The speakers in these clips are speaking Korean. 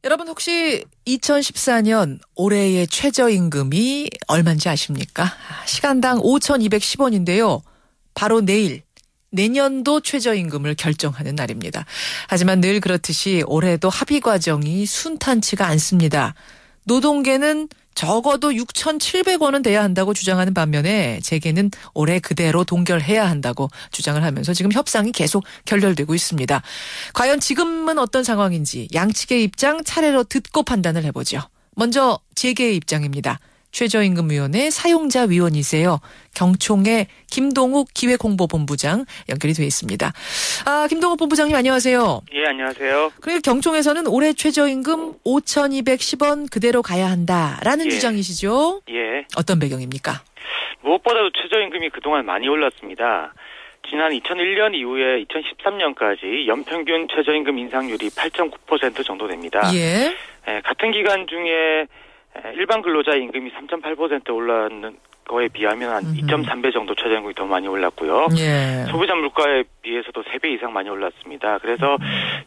여러분 혹시 2014년 올해의 최저임금이 얼마인지 아십니까? 시간당 5,210원인데요. 바로 내일 내년도 최저임금을 결정하는 날입니다. 하지만 늘 그렇듯이 올해도 합의 과정이 순탄치가 않습니다. 노동계는 적어도 6,700원은 돼야 한다고 주장하는 반면에 재계는 올해 그대로 동결해야 한다고 주장을 하면서 지금 협상이 계속 결렬되고 있습니다. 과연 지금은 어떤 상황인지 양측의 입장 차례로 듣고 판단을 해보죠. 먼저 재계의 입장입니다. 최저임금위원회 사용자위원이세요. 경총의 김동욱 기획홍보본부장 연결이 되어 있습니다. 김동욱 본부장님 안녕하세요. 예, 안녕하세요. 그러니까 경총에서는 올해 최저임금 5,210원 그대로 가야 한다라는 주장이시죠? 예. 어떤 배경입니까? 무엇보다도 최저임금이 그동안 많이 올랐습니다. 지난 2001년 이후에 2013년까지 연평균 최저임금 인상률이 8.9% 정도 됩니다. 예. 같은 기간 중에 일반 근로자 임금이 3.8% 올랐는 거에 비하면 한 2.3배 정도 최저임금이 더 많이 올랐고요. 예. 소비자 물가에 비해서도 3배 이상 많이 올랐습니다. 그래서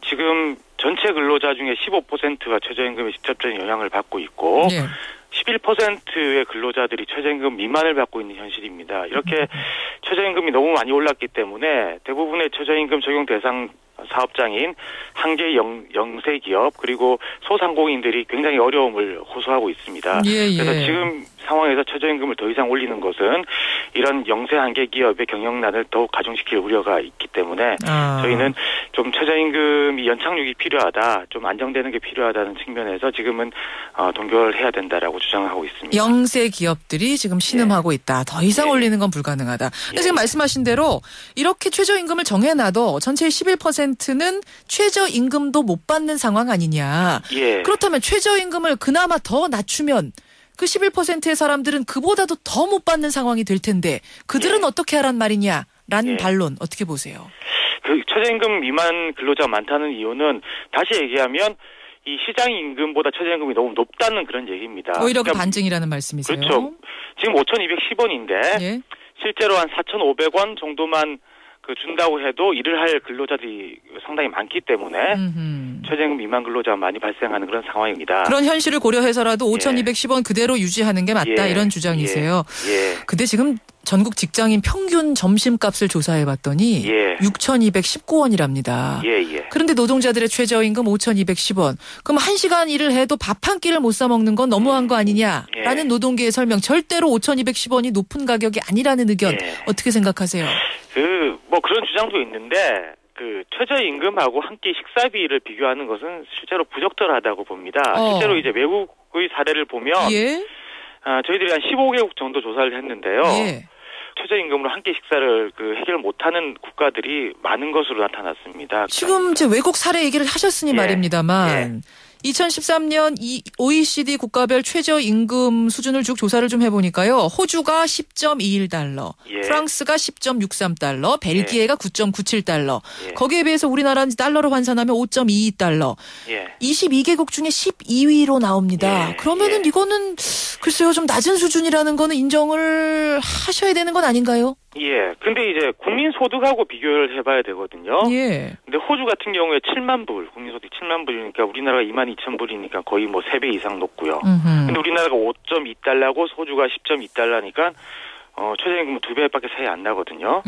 지금 전체 근로자 중에 15%가 최저임금에 직접적인 영향을 받고 있고 11%의 근로자들이 최저임금 미만을 받고 있는 현실입니다. 이렇게 최저임금이 너무 많이 올랐기 때문에 대부분의 최저임금 적용 대상 사업장인 한계 영세 기업 그리고 소상공인들이 굉장히 어려움을 호소하고 있습니다. 그래서 지금 상황에서 최저임금을 더 이상 올리는 것은 이런 영세 한계 기업의 경영난을 더욱 가중시킬 우려가 있기 때문에 저희는 좀 최저임금이 연착륙이 필요하다, 좀 안정되는 게 필요하다는 측면에서 지금은 동결해야 된다라고 주장하고 있습니다. 영세 기업들이 지금 신음하고 있다. 더 이상 올리는 건 불가능하다. 근데 지금 말씀하신 대로 이렇게 최저임금을 정해놔도 전체의 11%는 최저임금도 못 받는 상황 아니냐. 그렇다면 최저임금을 그나마 더 낮추면 그 11%의 사람들은 그보다도 더 못 받는 상황이 될 텐데 그들은 어떻게 하란 말이냐라는 반론 어떻게 보세요? 그 최저임금 미만 근로자가 많다는 이유는 다시 얘기하면 이 시장 임금보다 최저임금이 너무 높다는 그런 얘기입니다. 오히려 그 반증이라는 말씀이세요? 그렇죠. 지금 5,210원인데 실제로 한 4,500원 정도만 준다고 해도 일을 할 근로자들이 상당히 많기 때문에 최저임금 미만 근로자가 많이 발생하는 그런 상황입니다. 그런 현실을 고려해서라도 5,210원 그대로 유지하는 게 맞다 이런 주장이세요. 근데 지금 전국 직장인 평균 점심값을 조사해봤더니 6,219원이랍니다. 그런데 노동자들의 최저임금 5,210원. 그럼 1시간 일을 해도 밥 한 끼를 못 사 먹는 건 너무한 거 아니냐라는 노동계의 설명. 절대로 5,210원이 높은 가격이 아니라는 의견 어떻게 생각하세요? 그런 주장도 있는데 최저임금하고 한 끼 식사비를 비교하는 것은 실제로 부적절하다고 봅니다. 실제로 이제 외국의 사례를 보면 저희들이 한 15개국 정도 조사를 했는데요. 최저임금으로 한 끼 식사를 해결 못하는 국가들이 많은 것으로 나타났습니다. 지금 이제 외국 사례 얘기를 하셨으니 말입니다만 2013년 이 OECD 국가별 최저임금 수준을 쭉 조사를 좀 해보니까요. 호주가 10.21달러, 프랑스가 10.63달러, 벨기에가 9.97달러. 거기에 비해서 우리나라는 달러로 환산하면 5.22달러. 22개국 중에 12위로 나옵니다. 그러면은 이거는 글쎄요 좀 낮은 수준이라는 거는 인정을 하셔야 되는 건 아닌가요? 근데 이제 국민소득하고 비교를 해봐야 되거든요. 근데 호주 같은 경우에 7만 불, 국민소득 7만 불이니까 우리나라가 22,000불이니까 거의 3배 이상 높고요. 근데 우리나라가 5.2달러고 호주가 10.2달러니까 최저임금은 2배밖에 차이 안 나거든요.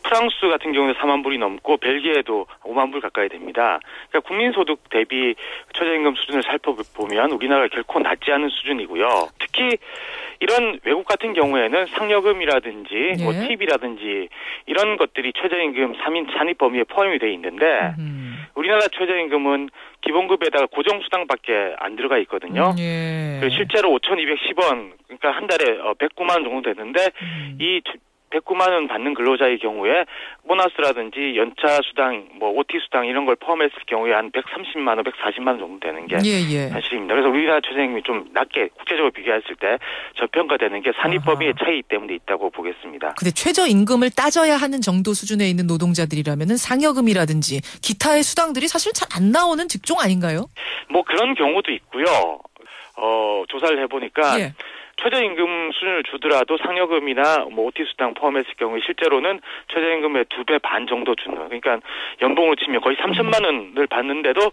프랑스 같은 경우는 4만 불이 넘고 벨기에도 5만 불 가까이 됩니다. 그러니까 국민소득 대비 최저임금 수준을 살펴보면 우리나라가 결코 낮지 않은 수준이고요. 특히 이런 외국 같은 경우에는 상여금이라든지 팁이라든지 이런 것들이 최저임금 산입 범위에 포함이 돼 있는데 우리나라 최저임금은 기본급에다가 고정수당밖에 안 들어가 있거든요. 실제로 5,210원, 그러니까 한 달에 109만 원 정도 되는데 이 109만 원 받는 근로자의 경우에 보너스라든지 연차 수당, OT 수당 이런 걸 포함했을 경우에 한 130만 원, 140만 원 정도 되는 게 사실입니다. 그래서 우리나라 최저임금이 좀 낮게 국제적으로 비교했을 때 저평가되는 게 산입범위의 차이 때문에 있다고 보겠습니다. 근데 최저임금을 따져야 하는 정도 수준에 있는 노동자들이라면은 상여금이라든지 기타의 수당들이 사실 잘 안 나오는 직종 아닌가요? 그런 경우도 있고요. 조사를 해보니까 최저임금 수준을 주더라도 상여금이나 뭐 OT 수당 포함했을 경우에 실제로는 최저임금의 2배 반 정도 주는, 그러니까 연봉으로 치면 거의 3천만 원을 받는데도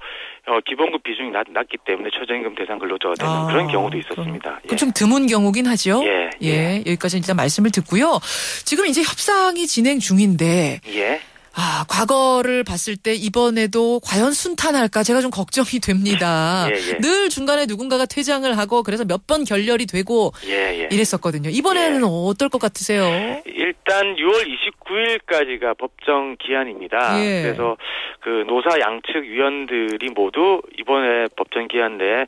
기본급 비중이 낮기 때문에 최저임금 대상 근로자가 되는 그런 경우도 있었습니다. 그 좀 드문 경우긴 하죠. 예. 여기까지 일단 말씀을 듣고요. 지금 이제 협상이 진행 중인데. 예. 과거를 봤을 때 이번에도 과연 순탄할까 제가 좀 걱정이 됩니다. 늘 중간에 누군가가 퇴장을 하고 그래서 몇 번 결렬이 되고 이랬었거든요. 이번에는 어떨 것 같으세요? 일단 6월 29일까지가 법정 기한입니다. 그래서 그 노사 양측 위원들이 모두 이번에 법정 기한 내에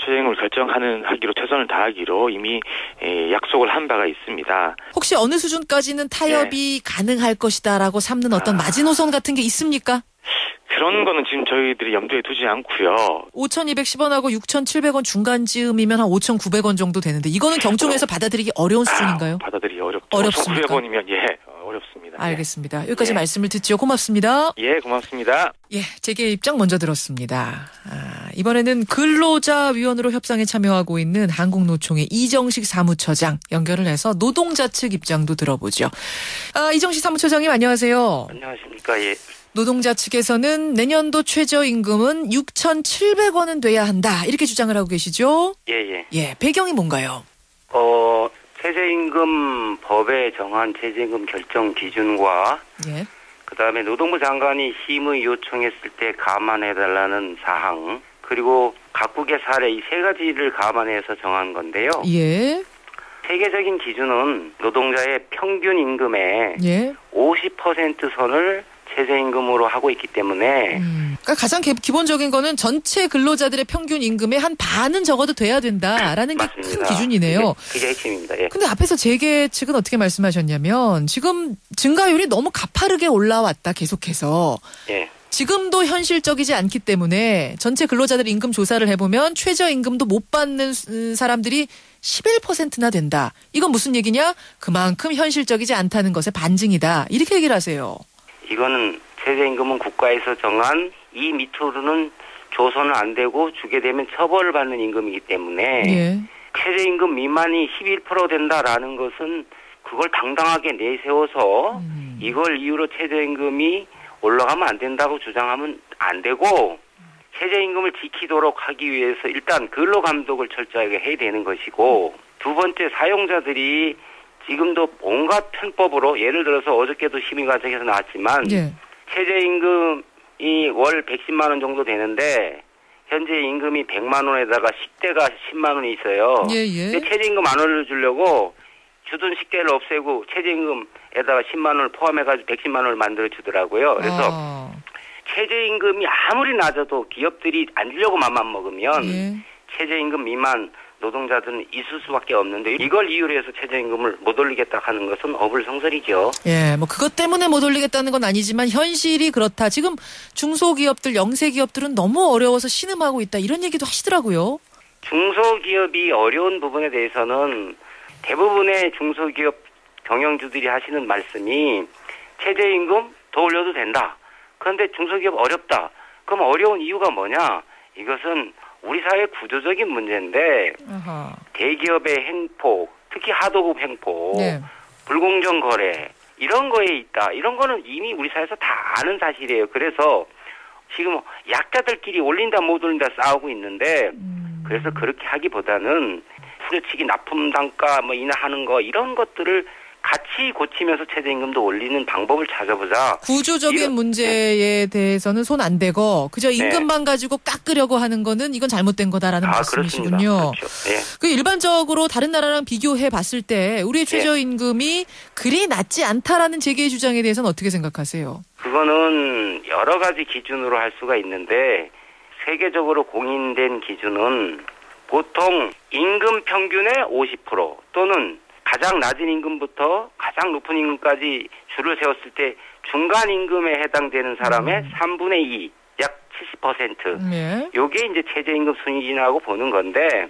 최저임금을 결정하기로 최선을 다하기로 이미 약속을 한 바가 있습니다. 혹시 어느 수준까지는 타협이 가능할 것이다라고 삼는 어떤 마지노선 같은 게 있습니까? 그런 거는 지금 저희들이 염두에 두지 않고요. 5,210원하고 6,700원 중간쯤이면 한 5,900원 정도 되는데 이거는 경총에서 받아들이기 어려운 수준인가요? 받아들이기 어렵죠. 어렵습니까? 5,900원이면 어렵습니다. 알겠습니다. 여기까지 말씀을 듣죠. 고맙습니다. 고맙습니다. 재계 입장 먼저 들었습니다. 이번에는 근로자위원으로 협상에 참여하고 있는 한국노총의 이정식 사무처장 연결을 해서 노동자 측 입장도 들어보죠. 이정식 사무처장님 안녕하세요. 안녕하십니까. 노동자 측에서는 내년도 최저임금은 6,700원은 돼야 한다. 이렇게 주장을 하고 계시죠? 배경이 뭔가요? 최저임금 법에 정한 최저임금 결정 기준과 그다음에 노동부 장관이 심의 요청했을 때 감안해달라는 사항, 그리고 각국의 사례 이 세 가지를 감안해서 정한 건데요. 세계적인 기준은 노동자의 평균 임금의 50% 선을 최저임금으로 하고 있기 때문에 그러니까 가장 기본적인 거는 전체 근로자들의 평균 임금의 한 반은 적어도 돼야 된다라는 게 큰 기준이네요. 그게 핵심입니다. 근데 앞에서 재계 측은 어떻게 말씀하셨냐면 지금 증가율이 너무 가파르게 올라왔다 계속해서. 지금도 현실적이지 않기 때문에 전체 근로자들 임금 조사를 해보면 최저임금도 못 받는 사람들이 11%나 된다. 이건 무슨 얘기냐? 그만큼 현실적이지 않다는 것의 반증이다. 이렇게 얘기를 하세요. 이거는 최저임금은 국가에서 정한 이 밑으로는 조선은 안 되고 주게 되면 처벌을 받는 임금이기 때문에 최저임금 미만이 11% 된다라는 것은 그걸 당당하게 내세워서 이걸 이유로 최저임금이 올라가면 안 된다고 주장하면 안 되고 최저임금을 지키도록 하기 위해서 일단 근로감독을 철저하게 해야 되는 것이고 두 번째 사용자들이 지금도 온갖 편법으로 예를 들어서 어저께도 심의과정에서 나왔지만 최저임금이 월 110만 원 정도 되는데 현재 임금이 100만 원에다가 식대가 10만 원이 있어요. 근데 최저임금 안 올려주려고 주둔 식대를 없애고 최저임금에다가 10만 원을 포함해가지고 110만 원을 만들어주더라고요. 그래서 최저임금이 아무리 낮아도 기업들이 안 주려고 맘만 먹으면 최저임금 미만 노동자들은 있을 수밖에 없는데 이걸 이유로 해서 최저임금을 못 올리겠다 하는 것은 어불성설이죠. 뭐 그것 때문에 못 올리겠다는 건 아니지만 현실이 그렇다. 지금 중소기업들, 영세기업들은 너무 어려워서 신음하고 있다. 이런 얘기도 하시더라고요. 중소기업이 어려운 부분에 대해서는 대부분의 중소기업 경영주들이 하시는 말씀이 최저임금 더 올려도 된다. 그런데 중소기업 어렵다. 그럼 어려운 이유가 뭐냐? 이것은 우리 사회 구조적인 문제인데 대기업의 횡포, 특히 하도급 횡포, 불공정 거래 이런 거에 있다. 이런 거는 이미 우리 사회에서 다 아는 사실이에요. 그래서 지금 약자들끼리 올린다 못 올린다 싸우고 있는데 그래서 그렇게 하기보다는 후려치기 납품 단가 뭐 인하하는 거 이런 것들을 같이 고치면서 최저임금도 올리는 방법을 찾아보자. 구조적인 문제에 대해서는 손 안 대고 그저 임금만 가지고 깎으려고 하는 거는 이건 잘못된 거다라는 말씀이시군요. 그렇죠. 그 일반적으로 다른 나라랑 비교해 봤을 때 우리의 최저임금이 그리 낮지 않다라는 재계의 주장에 대해서는 어떻게 생각하세요? 그거는 여러 가지 기준으로 할 수가 있는데 세계적으로 공인된 기준은 보통 임금 평균의 50% 또는 가장 낮은 임금부터 가장 높은 임금까지 줄을 세웠을 때 중간 임금에 해당되는 사람의 3분의 2, 약 70%. 요게 이제 최저임금 수준이라고 보는 건데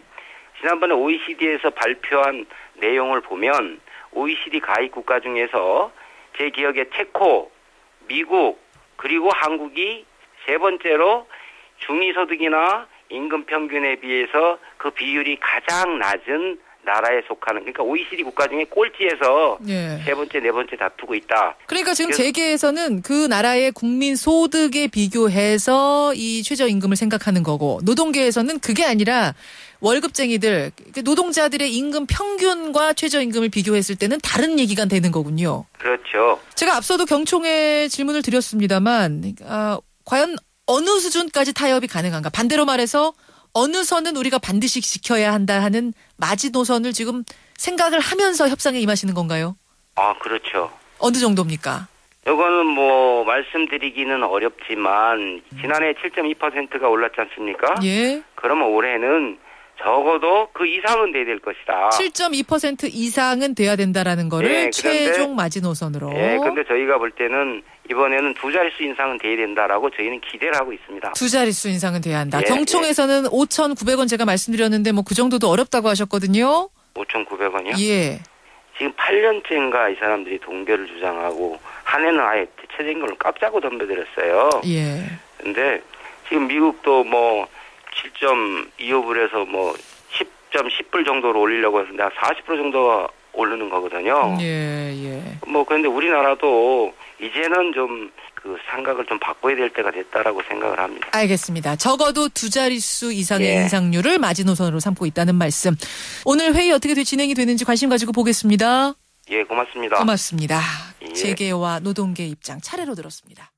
지난번에 OECD에서 발표한 내용을 보면 OECD 가입 국가 중에서 제 기억에 체코, 미국, 그리고 한국이 세 번째로 중위소득이나 임금 평균에 비해서 그 비율이 가장 낮은 나라에 속하는, 그러니까 OECD 국가 중에 꼴찌에서 예. 세 번째, 네 번째 다투고 있다. 그러니까 지금 재계에서는 그 나라의 국민 소득에 비교해서 이 최저임금을 생각하는 거고, 노동계에서는 그게 아니라 월급쟁이들, 노동자들의 임금 평균과 최저임금을 비교했을 때는 다른 얘기가 되는 거군요. 그렇죠. 제가 앞서도 경총에 질문을 드렸습니다만, 과연 어느 수준까지 타협이 가능한가? 반대로 말해서 어느 선은 우리가 반드시 지켜야 한다 하는 마지노선을 지금 생각을 하면서 협상에 임하시는 건가요? 아, 그렇죠. 어느 정도입니까? 이거는 뭐 말씀드리기는 어렵지만 지난해 7.2%가 올랐지 않습니까? 예. 그러면 올해는 적어도 그 이상은 돼야 될 것이다. 7.2% 이상은 돼야 된다라는 거를 예, 최종 마지노선으로. 예, 근데 저희가 볼 때는 이번에는 두 자릿수 인상은 돼야 된다라고 저희는 기대를 하고 있습니다. 두 자릿수 인상은 돼야 한다. 예, 경총에서는 예. 5,900원 제가 말씀드렸는데 뭐 그 정도도 어렵다고 하셨거든요. 5,900원이요? 예. 지금 8년째인가 이 사람들이 동결을 주장하고 한 해는 아예 최저임금을 깜짝고 덤벼들었어요. 예. 근데 지금 미국도 뭐 7.25불에서 뭐 10.10불 정도로 올리려고 했는데 한 40% 정도가 오르는 거거든요. 예, 예. 뭐 그런데 우리나라도 이제는 좀 그 생각을 좀 바꿔야 될 때가 됐다라고 생각을 합니다. 알겠습니다. 적어도 두 자릿수 이상의 예. 인상률을 마지노선으로 삼고 있다는 말씀. 오늘 회의 어떻게 진행이 되는지 관심 가지고 보겠습니다. 예, 고맙습니다. 고맙습니다. 예. 재계와 노동계 입장 차례로 들었습니다.